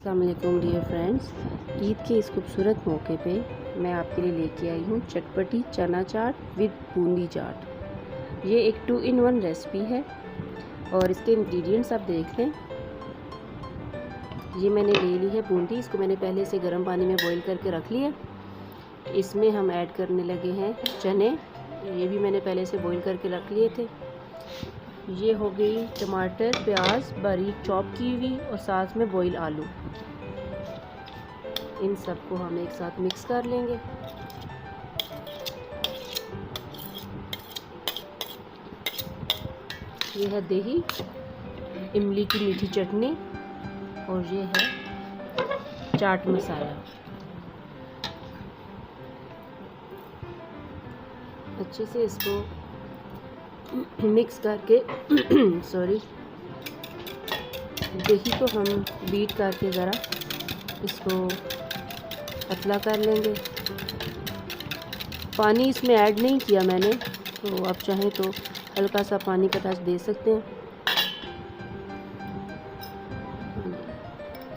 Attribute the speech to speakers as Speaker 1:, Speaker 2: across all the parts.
Speaker 1: अस्सलामुअलैकुम dear friends, Eid के इस खूबसूरत मौके पे मैं आपके लिए लेके आई हूँ चटपटी चना चाट विद बूंदी चाट। ये एक 2 in 1 रेसिपी है और इसके इंग्रेडिएंट्स आप देख लें। ये मैंने ले ली है बूंदी, इसको मैंने पहले से गर्म पानी में बॉईल करके रख लिया। इसमें हम ऐड करने लगे हैं चने, ये भी मैंने पहले से बॉईल करके रख लिए थे। ये हो गई टमाटर, प्याज बारीक चॉप की हुई और साथ में बॉईल आलू। इन सबको हम एक साथ मिक्स कर लेंगे। ये है दही, इमली की मीठी चटनी और ये है चाट मसाला। अच्छे से इसको मिक्स करके सॉरी, दही को हम बीट करके ज़रा इसको पतला कर लेंगे। पानी इसमें ऐड नहीं किया मैंने, तो आप चाहें तो हल्का सा पानी का टच दे सकते हैं।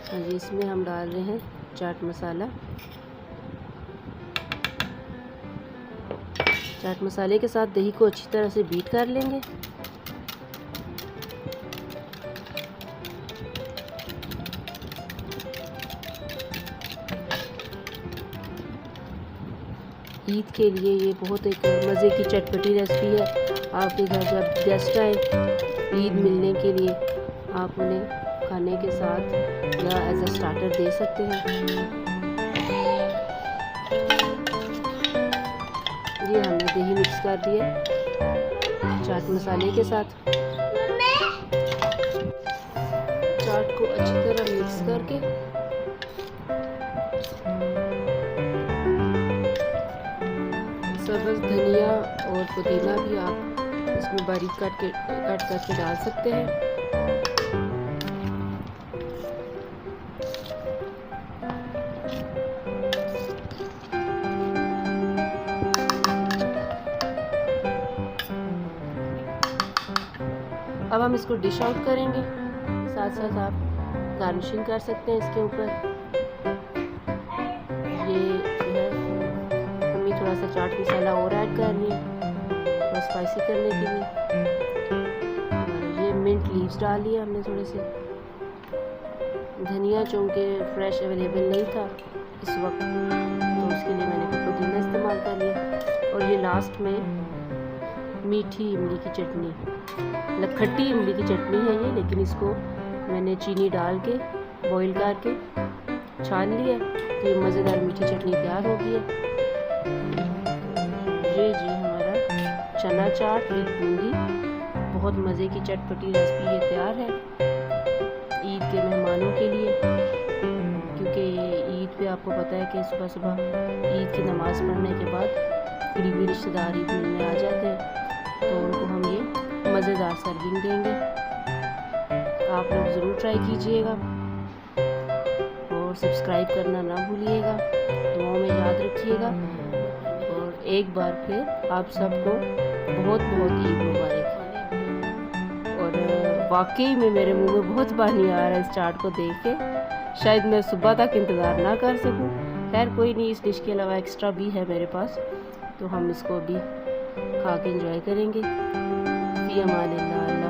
Speaker 1: हाँ जी, इसमें हम डाल रहे हैं चाट मसाला। चाट मसाले के साथ दही को अच्छी तरह से बीट कर लेंगे। ईद के लिए ये बहुत एक मज़े की चटपटी रेसिपी है। आपके घर जब गेस्ट आए ईद मिलने के लिए, आप उन्हें खाने के साथ या एज अ स्टार्टर दे सकते हैं। ये हमने दही मिक्स कर दिया चाट मसाले के साथ। चाट को अच्छी तरह मिक्स करके सब्ज़ धनिया और पुदीना भी आप इसमें बारीक कट करके डाल सकते हैं। अब हम इसको डिश आउट करेंगे। साथ साथ आप गार्निशिंग कर सकते हैं इसके ऊपर। ये जो है हमें थोड़ा सा चाट मसाला और ऐड कर रही है थोड़ा स्पाइसी करने के लिए। और ये मिंट लीव्स डाल लिया हमने थोड़े से। धनिया चूँकि फ्रेश अवेलेबल नहीं था इस वक्त, तो उसके लिए मैंने फिर पुदीना इस्तेमाल कर लिया। और ये लास्ट में मीठी इमली की चटनी, मतलब खट्टी इमली की चटनी है ये, लेकिन इसको मैंने चीनी डाल के बॉईल करके छान लिया, तो ये मज़ेदार मीठी चटनी तैयार हो गई है। ये जी हमारा चना चाट विद बूंदी, बहुत मज़े की चटपटी रेसिपी ये तैयार है ईद के मेहमानों के लिए। क्योंकि ईद पे आपको पता है कि सुबह सुबह ईद की नमाज़ पढ़ने के बाद करीबी रिश्तेदार ईद मिलने आ जाते हैं, तो उनको हम ये मज़ेदार सर्विंग देंगे। आप लोग ज़रूर ट्राई कीजिएगा और सब्सक्राइब करना ना भूलिएगा। दुआओं में याद रखिएगा और एक बार फिर आप सबको बहुत बहुत ईद मुबारक। और वाकई में मेरे मुंह में बहुत पानी आ रहा है इस चाट को देख के, शायद मैं सुबह तक इंतज़ार ना कर सकूं। खैर कोई नहीं, इस डिश के अलावा एक्स्ट्रा भी है मेरे पास, तो हम इसको भी खा के एंजॉय करेंगे। फी अमानिल्लाह।